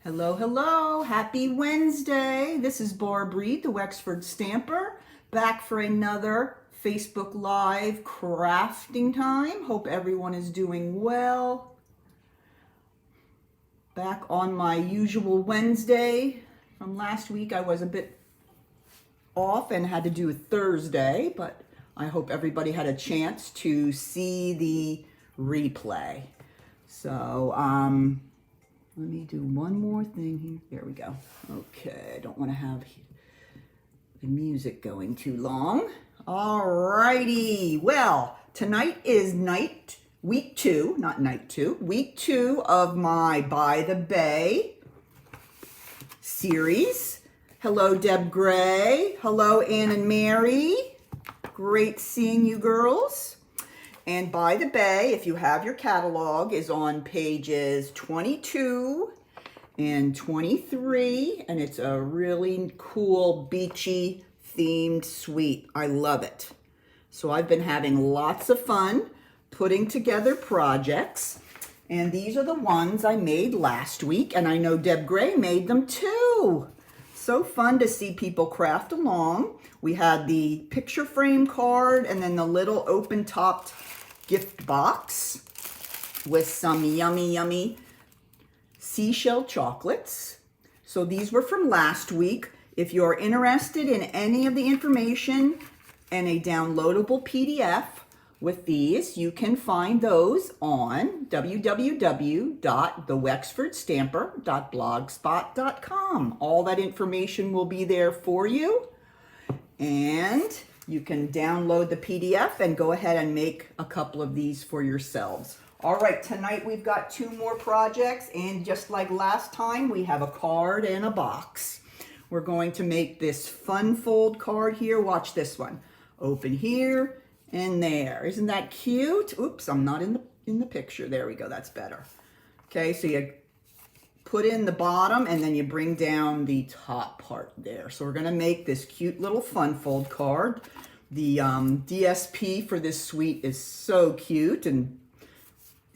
Hello, hello. Happy Wednesday. This is Barb Reed, the Wexford Stamper, back for another Facebook Live crafting time. Hope everyone is doing well. Back on my usual Wednesday. From last week, I was a bit off and had to do Thursday, but I hope everybody had a chance to see the replay. So, let me do one more thing here. There we go. Okay, I don't want to have the music going too long. All righty. Well, tonight is week two of my By the Bay series. Hello, Deb Gray. Hello, Ann and Mary. Great seeing you girls. And By the Bay, if you have your catalog, is on pages 22 and 23. And it's a really cool, beachy themed suite. I love it. So I've been having lots of fun putting together projects. And these are the ones I made last week. And I know Deb Gray made them too. So fun to see people craft along. We had the picture frame card and then the little open-topped gift box with some yummy seashell chocolates. So these were from last week. If you're interested in any of the information and a downloadable PDF with these, you can find those on www.thewexfordstamper.blogspot.com. All that information will be there for you. And you can download the PDF and go ahead and make a couple of these for yourselves. All right, tonight we've got two more projects, and just like last time, we have a card and a box. We're going to make this fun fold card here. Watch this one. Open here and there. Isn't that cute? Oops, I'm not in the picture. There we go, that's better. Okay, so you put in the bottom and then you bring down the top part there. So we're gonna make this cute little fun fold card. The DSP for this suite is so cute and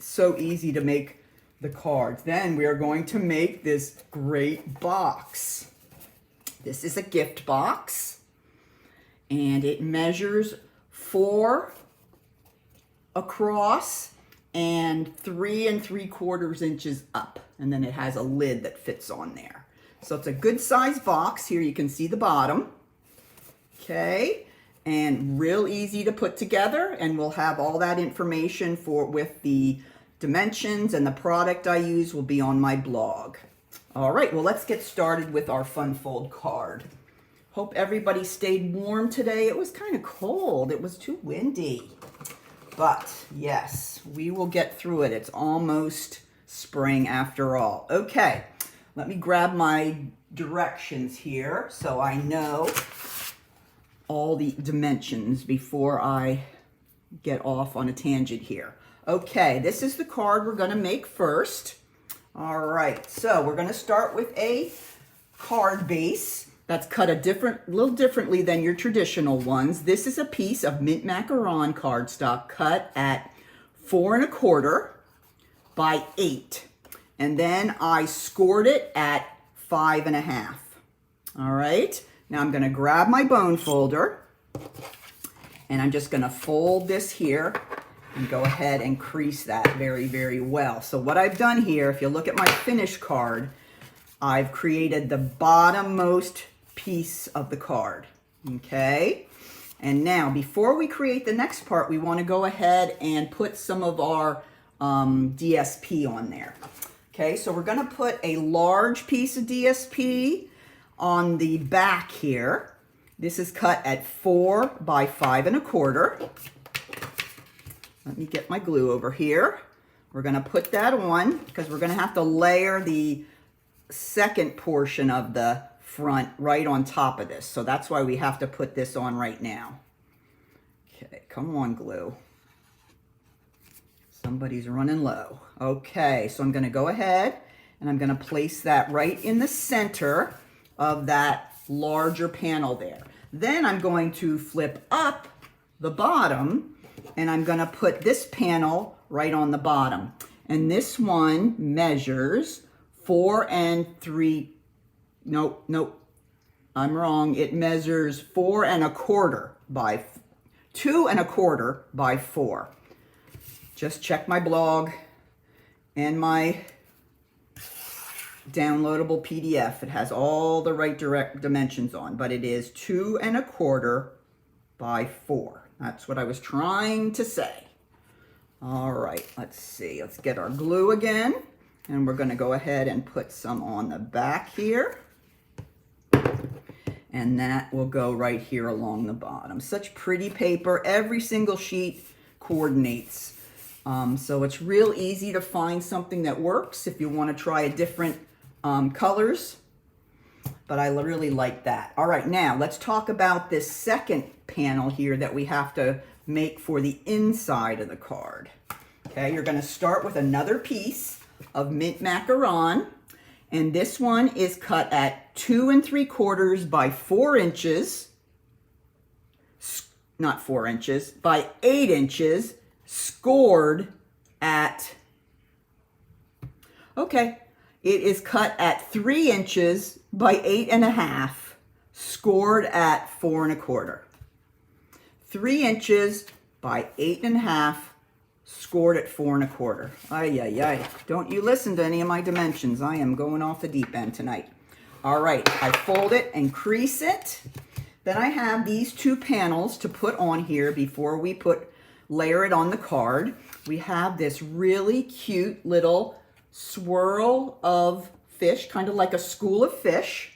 so easy to make the cards. Then we are going to make this great box. This is a gift box and it measures 4 across and 3 3/4 inches up. And then it has a lid that fits on there. So it's a good size box. Here you can see the bottom. Okay, and real easy to put together. And we'll have all that information with the dimensions and the product I use will be on my blog. All right, well, let's get started with our fun fold card. Hope everybody stayed warm today. It was kind of cold. It was too windy. But yes, we will get through it. It's almost spring after all. Okay, let me grab my directions here so I know all the dimensions before I get off on a tangent here. Okay, this is the card we're gonna make first. All right, so we're gonna start with a card base that's cut a little differently than your traditional ones. This is a piece of mint macaron cardstock cut at 4 1/4 by 8. And then I scored it at 5 1/2. All right, now I'm gonna grab my bone folder and I'm just gonna fold this here and go ahead and crease that very well. So what I've done here, if you look at my finished card, I've created the bottommost piece of the card, okay? And now, before we create the next part, we wanna go ahead and put some of our DSP on there. Okay, so we're gonna put a large piece of DSP on the back here. This is cut at 4 by 5 1/4. Let me get my glue over here. We're gonna put that on because we're gonna have to layer the second portion of the front right on top of this. So that's why we have to put this on right now. Okay, come on, glue. Somebody's running low. Okay, so I'm gonna go ahead and I'm gonna place that right in the center of that larger panel there. Then I'm going to flip up the bottom and I'm gonna put this panel right on the bottom. And this one measures 4 and 3. Nope. I'm wrong. It measures 4 1/4 by 2 1/4 by 4. Just check my blog and my downloadable PDF. It has all the right direct dimensions on, but it is 2 1/4 by 4. That's what I was trying to say. All right, let's see. Let's get our glue again. And we're going to go ahead and put some on the back here. And that will go right here along the bottom. Such pretty paper. Every single sheet coordinates. So it's real easy to find something that works if you want to try a different colors. But I really like that. All right, now let's talk about this second panel here that we have to make for the inside of the card. Okay, you're going to start with another piece of mint macaron, and this one is cut at 2 3/4 by 4 inches, not 4 inches, by 8 inches, scored at, okay, it is cut at 3 inches by 8 1/2, scored at 4 1/4. 3 inches by 8 1/2, scored at 4 1/4. Ay. Don't you listen to any of my dimensions. I am going off the deep end tonight. All right, I fold it and crease it. Then I have these two panels to put on here before we layer it on the card. We have this really cute little swirl of fish, kind of like a school of fish.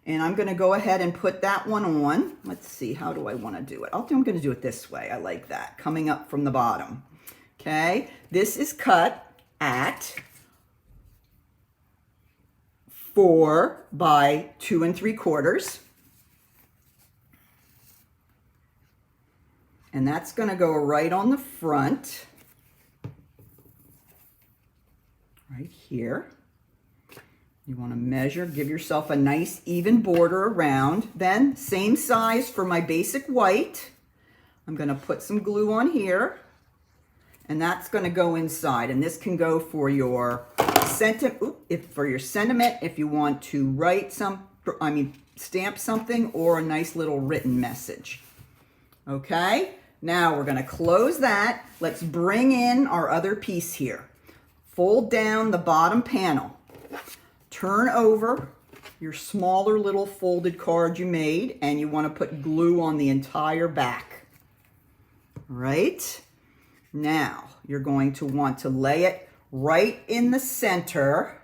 And I'm going to go ahead and put that one on. Let's see, how do I want to do it? I'm going to do it this way. I like that, coming up from the bottom. Okay, this is cut at 4 by 2 3/4. And that's going to go right on the front, right here. You want to measure, give yourself a nice even border around. Then same size for my basic white. I'm going to put some glue on here, and that's going to go inside. And this can go for your sentiment, if you want to write stamp something, or a nice little written message. Okay, now we're going to close that. Let's bring in our other piece here. Fold down the bottom panel. Turn over your smaller little folded card you made, and you want to put glue on the entire back. Right? Now, you're going to want to lay it right in the center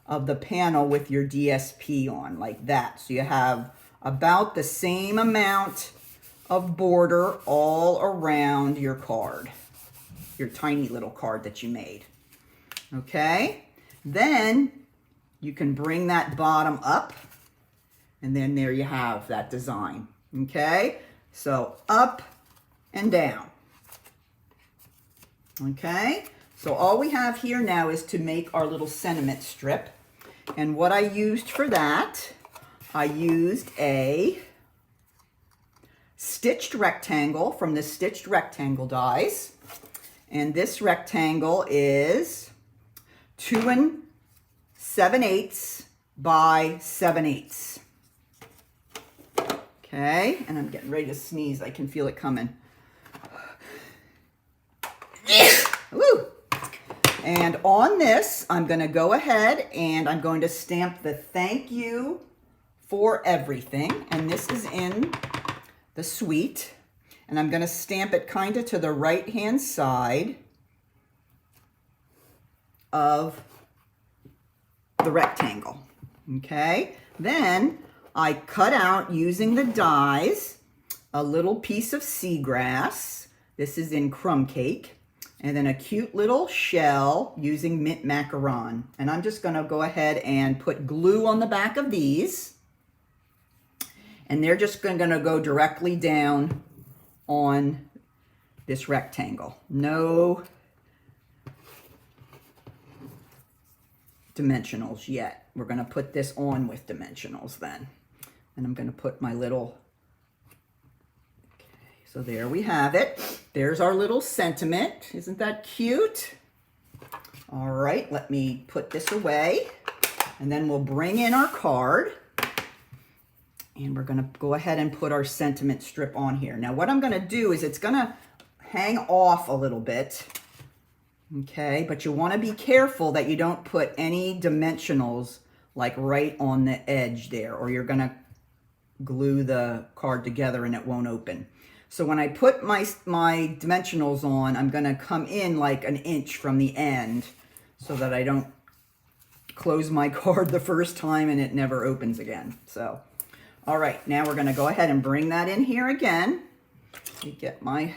of the panel with your DSP on, like that. So you have about the same amount of border all around your card, your tiny little card that you made. Okay? Then you can bring that bottom up, and then there you have that design. Okay? So up and down. Okay? So all we have here now is to make our little sentiment strip. And what I used for that, I used a stitched rectangle from the Stitched Rectangle dies. And this rectangle is 2 7/8 by 7/8. Okay, and I'm getting ready to sneeze. I can feel it coming. Woo! And on this, I'm going to go ahead and I'm going to stamp the thank you for everything. And this is in the suite. And I'm going to stamp it kind of to the right-hand side of the rectangle. Okay? Then I cut out, using the dies, a little piece of seagrass. This is in crumb cake. And then a cute little shell using mint macaron. And I'm just going to go ahead and put glue on the back of these. And they're just going to go directly down on this rectangle. No dimensionals yet. We're going to put this on with dimensionals then. And I'm going to put my little... So there we have it. There's our little sentiment. Isn't that cute? All right, let me put this away. And then we'll bring in our card. And we're gonna go ahead and put our sentiment strip on here. Now what I'm gonna do is it's gonna hang off a little bit, okay? But you wanna be careful that you don't put any dimensionals like right on the edge there, or you're gonna glue the card together and it won't open. So when I put my dimensionals on, I'm gonna come in like an inch from the end so that I don't close my card the first time and it never opens again. So, all right, now we're gonna go ahead and bring that in here again. Let me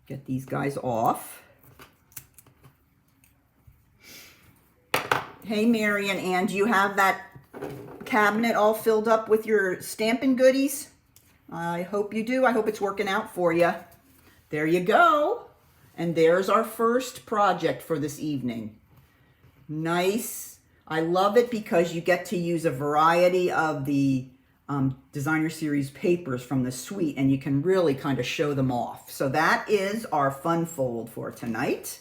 get these guys off. Hey, Mary and Ann, do you have that cabinet all filled up with your stamping goodies? I hope you do. I hope it's working out for you. There you go. And there's our first project for this evening. Nice. I love it because you get to use a variety of the Designer Series papers from the suite, and you can really kind of show them off. So that is our fun fold for tonight.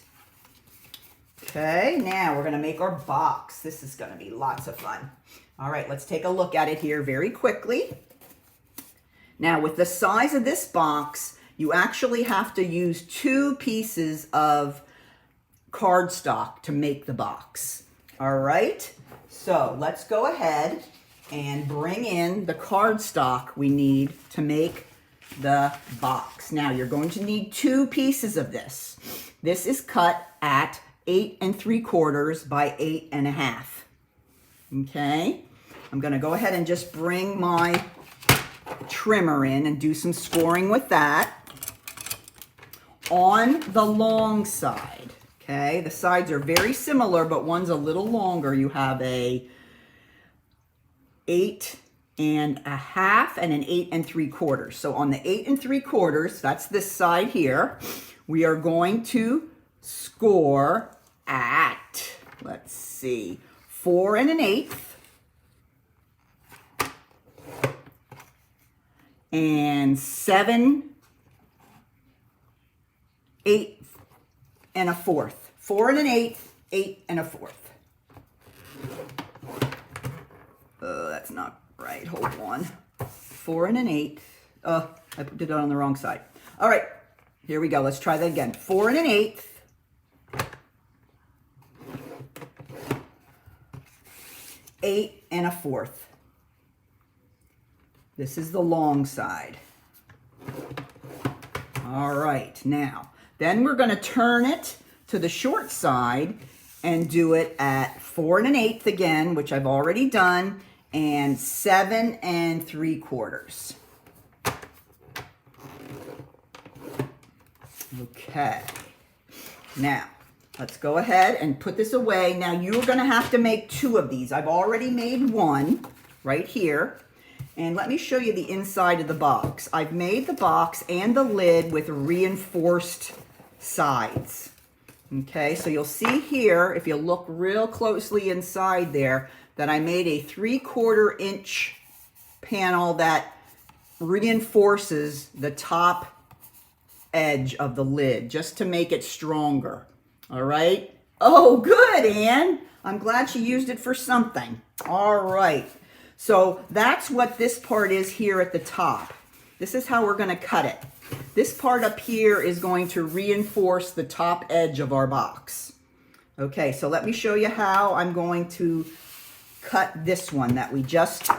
Okay, now we're going to make our box. This is going to be lots of fun. All right, let's take a look at it here very quickly. Now, with the size of this box, you actually have to use 2 pieces of cardstock to make the box. All right, so let's go ahead and bring in the cardstock we need to make the box. Now, you're going to need 2 pieces of this. This is cut at 8 3/4 by 8 1/2. Okay, I'm going to go ahead and just bring my trimmer in and do some scoring with that on the long side. Okay, the sides are very similar, but one's a little longer. You have a 8 1/2 and an 8 3/4. So on the 8 3/4, that's this side here, we are going to score at, let's see, 4 1/8 and 7 8 1/4. 4 1/8, 8 1/4. That's not right. Hold on. 4 1/8. I did it on the wrong side. All right, here we go. Let's try that again. 4 1/8. 8 1/4. This is the long side. All right, now, then we're going to turn it to the short side and do it at 4 1/8 again, which I've already done, and 7 3/4. Okay, now let's go ahead and put this away. Now you're going to have to make 2 of these. I've already made one right here. And let me show you the inside of the box. I've made the box and the lid with reinforced sides. Okay, so you'll see here, if you look real closely inside there, that I made a 3/4 inch panel that reinforces the top edge of the lid just to make it stronger. All right. Oh, good, Anne. I'm glad she used it for something. All right. So that's what this part is here at the top. This is how we're going to cut it. This part up here is going to reinforce the top edge of our box. Okay, so let me show you how I'm going to cut this one that we just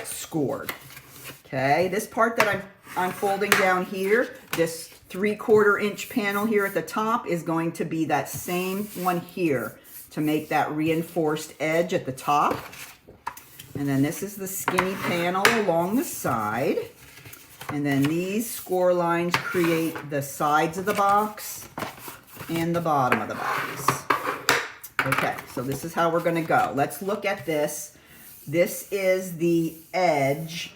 scored. Okay, this part that I'm folding down here, this 3/4 inch panel here at the top is going to be that same one here to make that reinforced edge at the top. And then this is the skinny panel along the side. And then these score lines create the sides of the box and the bottom of the box. Okay, so this is how we're going to go. Let's look at this. This is the edge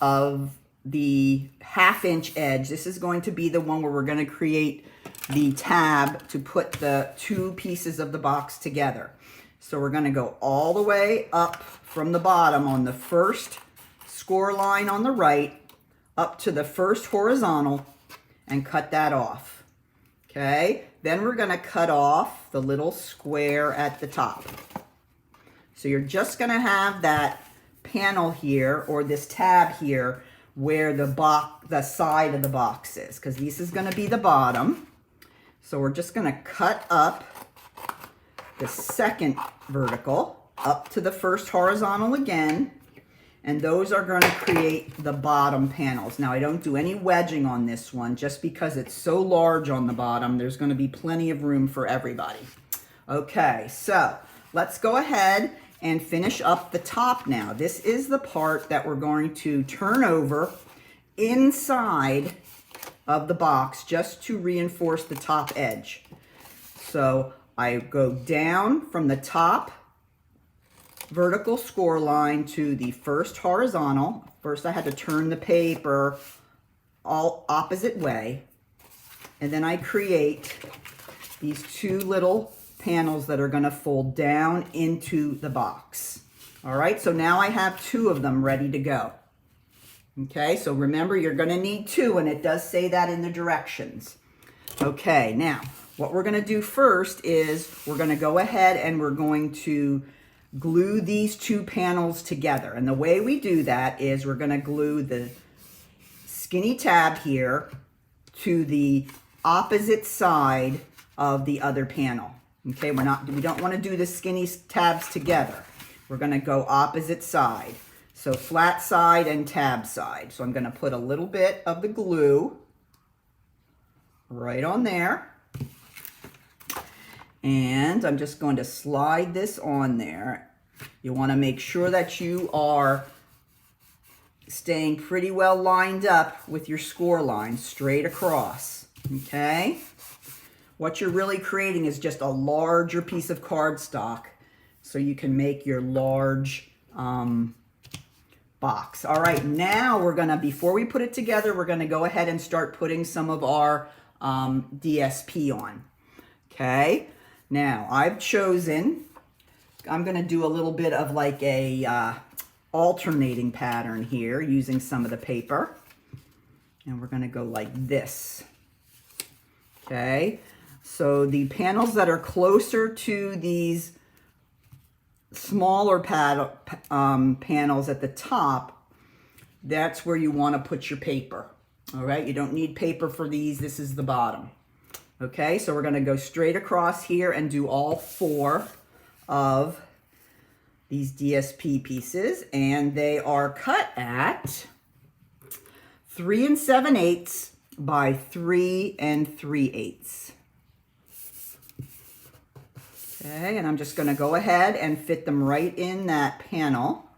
of the 1/2 inch edge. This is going to be the one where we're going to create the tab to put the 2 pieces of the box together. So we're going to go all the way up from the bottom on the first score line on the right up to the first horizontal and cut that off. Okay, then we're gonna cut off the little square at the top. So you're just gonna have that panel here, or this tab here, where the side of the box is, because this is gonna be the bottom. So we're just gonna cut up the second vertical up to the first horizontal again, and those are going to create the bottom panels. Now I don't do any wedging on this one just because it's so large on the bottom. There's going to be plenty of room for everybody. Okay, so let's go ahead and finish up the top now. This is the part that we're going to turn over inside of the box just to reinforce the top edge. So I go down from the top vertical score line to the first horizontal. First I had to turn the paper all opposite way, and then I create these two little panels that are going to fold down into the box. All right, so now I have two of them ready to go. Okay, so remember you're going to need two, and it does say that in the directions. Okay, now what we're going to do first is we're going to go ahead and we're going to glue these two panels together. And the way we do that is we're going to glue the skinny tab here to the opposite side of the other panel. Okay, we don't want to do the skinny tabs together. We're going to go opposite side. So flat side and tab side. So I'm going to put a little bit of the glue right on there. And I'm just going to slide this on there. You want to make sure that you are staying pretty well lined up with your score line straight across. Okay? What you're really creating is just a larger piece of cardstock so you can make your large box. All right, now we're going to, before we put it together, we're going to go ahead and start putting some of our DSP on. Okay? Now, I'm going to do a little bit of like a alternating pattern here using some of the paper. And we're going to go like this. Okay? So the panels that are closer to these smaller panels at the top, that's where you want to put your paper. All right? You don't need paper for these. This is the bottom. Okay, so we're going to go straight across here and do all four of these DSP pieces, and they are cut at 3 7/8 by 3 3/8. Okay, and I'm just going to go ahead and fit them right in that panel,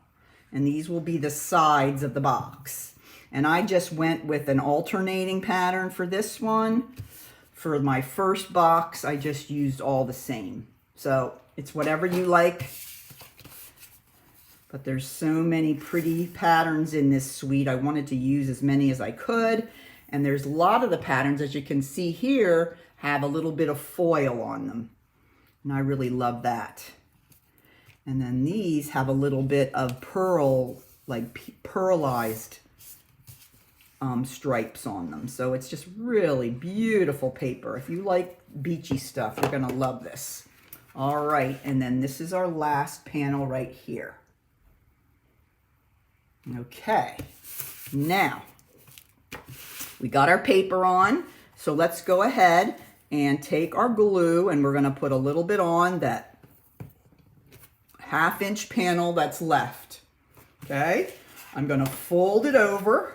and these will be the sides of the box. And I just went with an alternating pattern for this one. For my first box, I just used all the same. So it's whatever you like. But there's so many pretty patterns in this suite. I wanted to use as many as I could. And there's a lot of the patterns, as you can see here, have a little bit of foil on them. And I really love that. And then these have a little bit of pearl, like pearlized stripes on them. So it's just really beautiful paper. If you like beachy stuff, you're gonna love this. All right, and then this is our last panel right here. Okay, now we got our paper on, so let's go ahead and take our glue, and we're gonna put a little bit on that 1/2 inch panel that's left. Okay, I'm gonna fold it over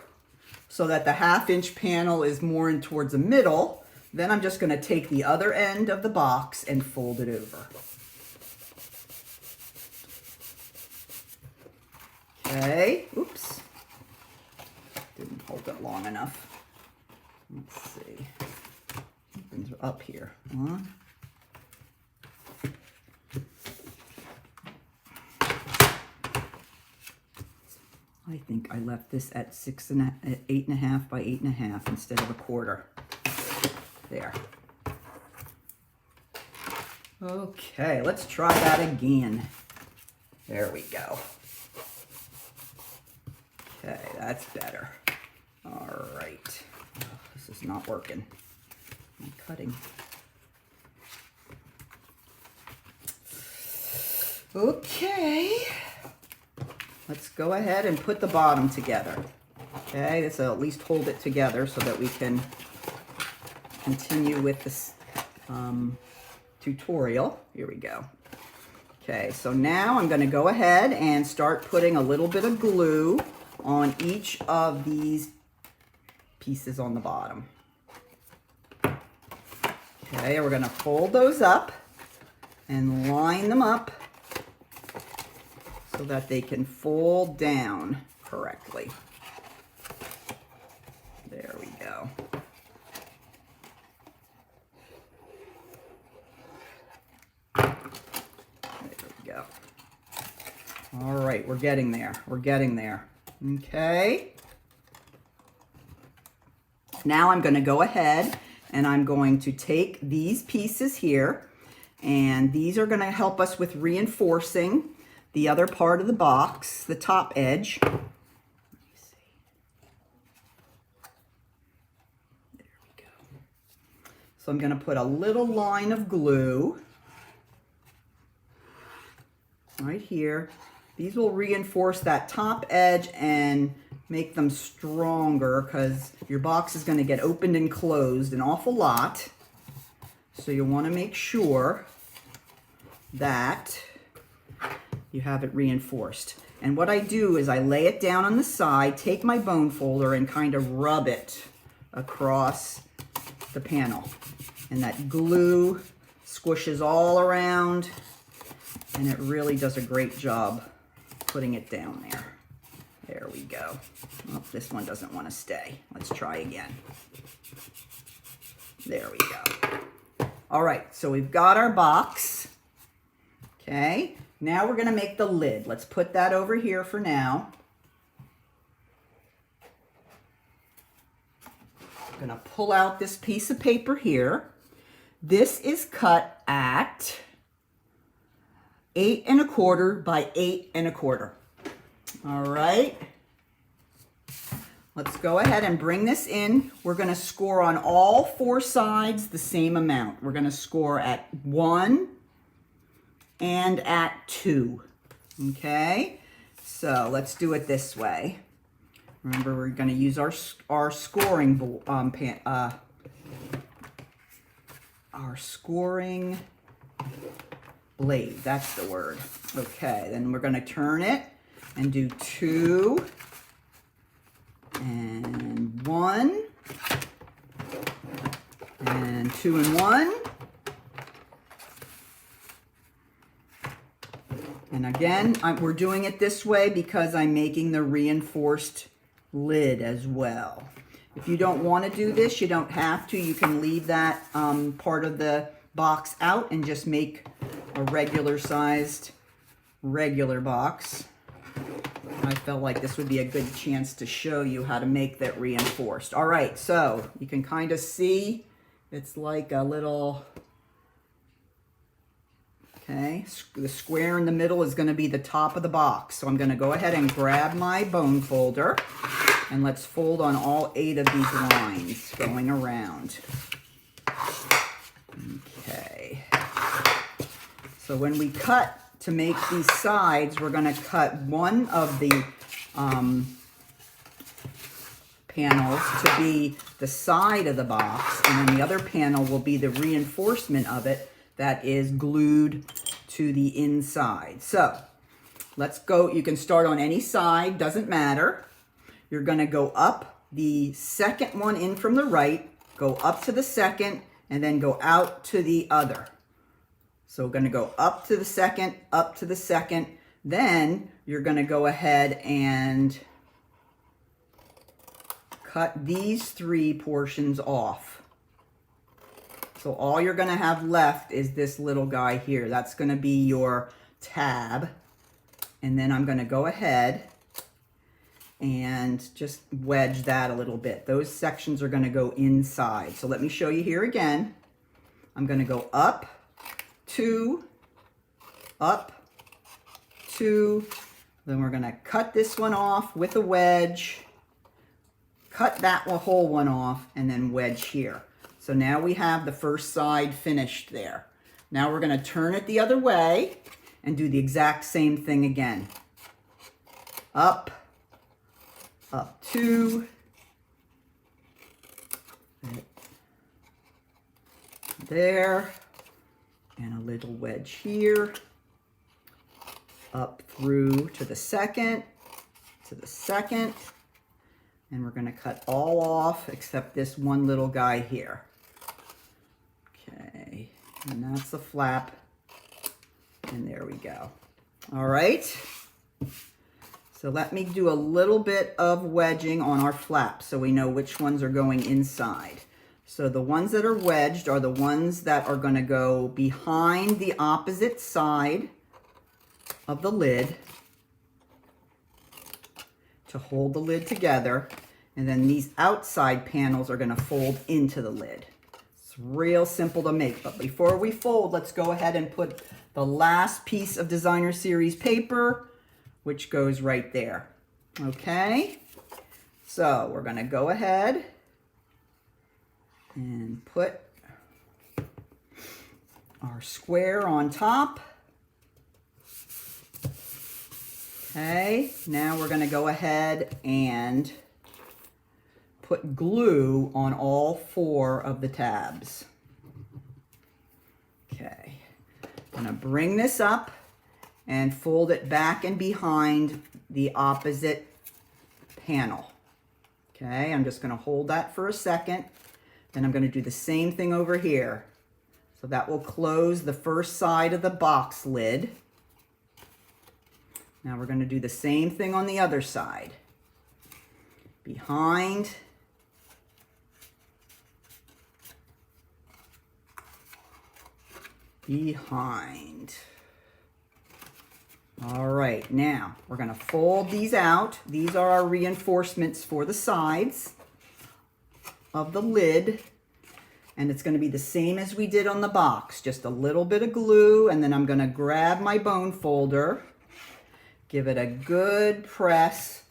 so that the 1/2 inch panel is more in towards the middle. Then I'm just going to take the other end of the box and fold it over. Okay, oops, didn't hold it long enough. Let's see, something's up here. I think I left this at 8.5 by 8.5 instead of 1/4. There. Okay, let's try that again. There we go. Okay, that's better. All right. Oh, this is not working. I'm cutting. Okay, let's go ahead and put the bottom together. Okay, this will at least hold it together so that we can continue with this tutorial. Here we go. Okay, so now I'm going to go ahead and start putting a little bit of glue on each of these pieces on the bottom. Okay, we're going to fold those up and line them up so that they can fold down correctly. There we go. There we go. All right, we're getting there. We're getting there. Okay. Now I'm going to go ahead and I'm going to take these pieces here, and these are going to help us with reinforcing the other part of the box, the top edge. Let me see. There we go. So I'm going to put a little line of glue right here. These will reinforce that top edge and make them stronger because your box is going to get opened and closed an awful lot. So you want to make sure that you have it reinforced. And what I do is I lay it down on the side, take my bone folder and kind of rub it across the panel. And that glue squishes all around, and it really does a great job putting it down there. There we go. Oh, this one doesn't want to stay. Let's try again. There we go. All right, so we've got our box. Okay, now we're going to make the lid. Let's put that over here for now. I'm going to pull out this piece of paper here. This is cut at 8 1/4 by 8 1/4. All right. Let's go ahead and bring this in. We're going to score on all 4 sides the same amount. We're going to score at 1 and at 2. Okay. So let's do it this way. Remember, we're going to use our scoring blade. That's the word. Okay, then we're going to turn it and do 2 and 1 and 2 and 1. And again, we're doing it this way because I'm making the reinforced lid as well. If you don't want to do this, you don't have to. You can leave that part of the box out and just make a regular sized box. I felt like this would be a good chance to show you how to make that reinforced. All right, so you can kind of see it's like a little, okay, the square in the middle is going to be the top of the box. So I'm going to go ahead and grab my bone folder and let's fold on all 8 of these lines going around. Okay. So when we cut to make these sides, we're going to cut one of the panels to be the side of the box, and then the other panel will be the reinforcement of it that is glued to the inside. So let's go. You can start on any side, doesn't matter. You're going to go up the second one in from the right, go up to the second, and then go out to the other. So we're going to go up to the second, then you're going to go ahead and cut these 3 portions off. So all you're going to have left is this little guy here. That's going to be your tab. And then I'm going to go ahead and just wedge that a little bit. Those sections are going to go inside. So let me show you here again. I'm going to go up, 2, up, 2, then we're going to cut this one off with a wedge, cut that whole one off, and then wedge here. So now we have the first side finished there. Now we're going to turn it the other way, and do the exact same thing again. Up, up 2, there, and a little wedge here, up through to the second, and we're going to cut all off except this one little guy here. Okay, and that's the flap, and there we go. All right, so let me do a little bit of wedging on our flap so we know which ones are going inside. So the ones that are wedged are the ones that are going to go behind the opposite side of the lid to hold the lid together. And then these outside panels are going to fold into the lid. It's real simple to make. But before we fold, let's go ahead and put the last piece of Designer Series paper, which goes right there. Okay? So we're going to go ahead and put our square on top. Okay, now we're going to go ahead and put glue on all 4 of the tabs. Okay, I'm going to bring this up and fold it back and behind the opposite panel. Okay, I'm just going to hold that for a second. Then I'm going to do the same thing over here. So that will close the first side of the box lid. Now we're going to do the same thing on the other side. Behind. Behind. All right, now we're going to fold these out. These are our reinforcements for the sides of the lid, and it's going to be the same as we did on the box, just a little bit of glue, and then I'm going to grab my bone folder, give it a good press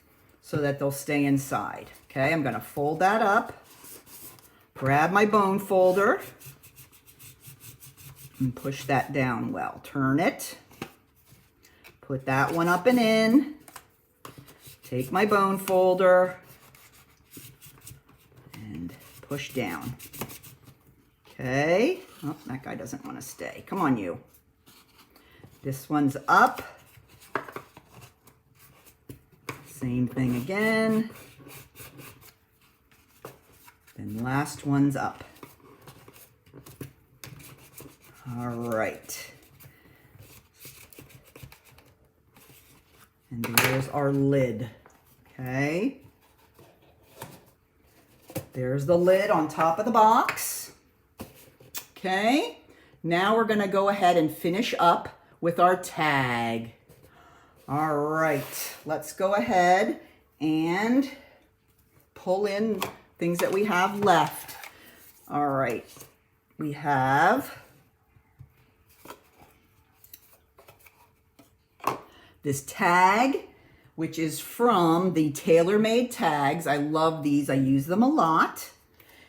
so that they'll stay inside. Okay, I'm going to fold that up, grab my bone folder, and push that down well. Turn it, put that one up and in, take my bone folder, and push down. Okay. Oh, that guy doesn't want to stay. Come on, you. This one's up. Same thing again. Then last one's up. All right. And there's our lid. Okay. There's the lid on top of the box. Okay, now we're going to go ahead and finish up with our tag. All right, let's go ahead and pull in things that we have left. All right, we have this tag, which is from the TaylorMade tags. I love these. I use them a lot.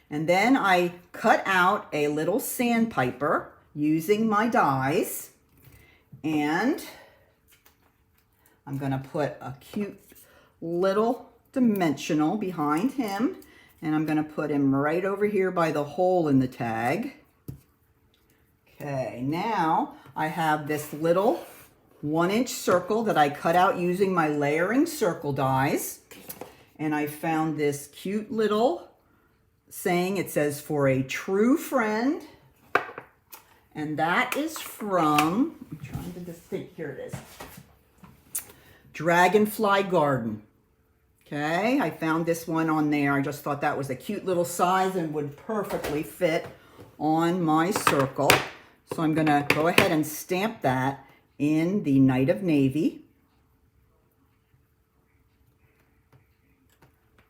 And then I cut out a little sandpiper using my dies. And I'm going to put a cute little dimensional behind him. And I'm going to put him right over here by the hole in the tag. Okay, now I have this little 1-inch circle that I cut out using my layering circle dies. And I found this cute little saying. It says, "For a true friend." And that is from, I'm trying to just think, here it is, Dragonfly Garden. Okay, I found this one on there. I just thought that was a cute little size and would perfectly fit on my circle. So I'm going to go ahead and stamp that in the Night of Navy.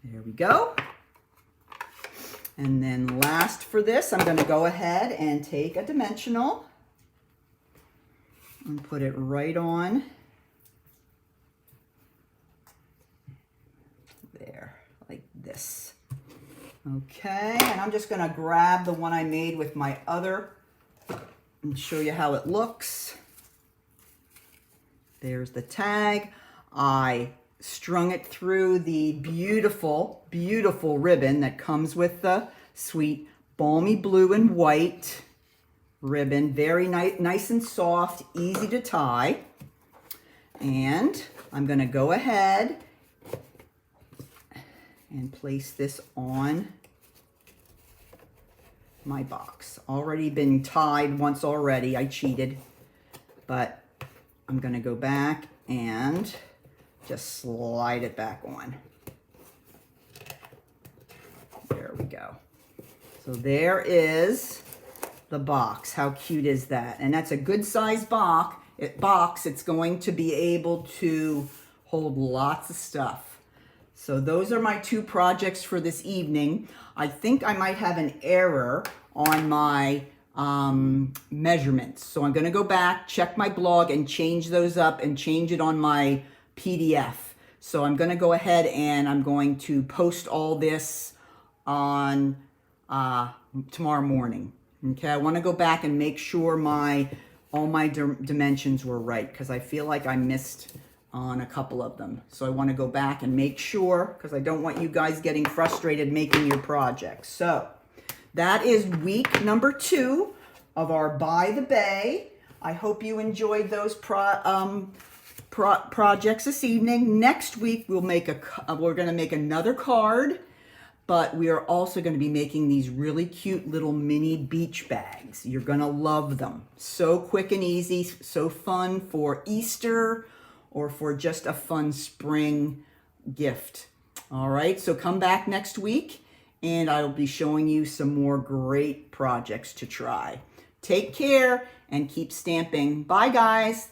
There we go. And then last for this, I'm going to go ahead and take a dimensional and put it right on there, like this. Okay, and I'm just going to grab the one I made with my other and show you how it looks. There's the tag. I strung it through the beautiful, beautiful ribbon that comes with the sweet balmy blue and white ribbon. Very nice and soft, easy to tie. And I'm going to go ahead and place this on my box. Already been tied once already. I cheated. But I'm going to go back and just slide it back on. There we go. So there is the box. How cute is that? And that's a good size box. It's going to be able to hold lots of stuff. So those are my two projects for this evening. I think I might have an error on my measurements. So I'm going to go back, check my blog, and change those up and change it on my PDF. So I'm going to go ahead and I'm going to post all this on tomorrow morning. Okay, I want to go back and make sure all my dimensions were right, because I feel like I missed on a couple of them. So I want to go back and make sure, because I don't want you guys getting frustrated making your projects. So that is week number 2 of our By the Bay. I hope you enjoyed those projects this evening. Next week we're going to make another card, but we are also going to be making these really cute little mini beach bags. You're going to love them. So quick and easy, so fun for Easter or for just a fun spring gift. All right, so come back next week and I'll be showing you some more great projects to try. Take care and keep stamping. Bye, guys.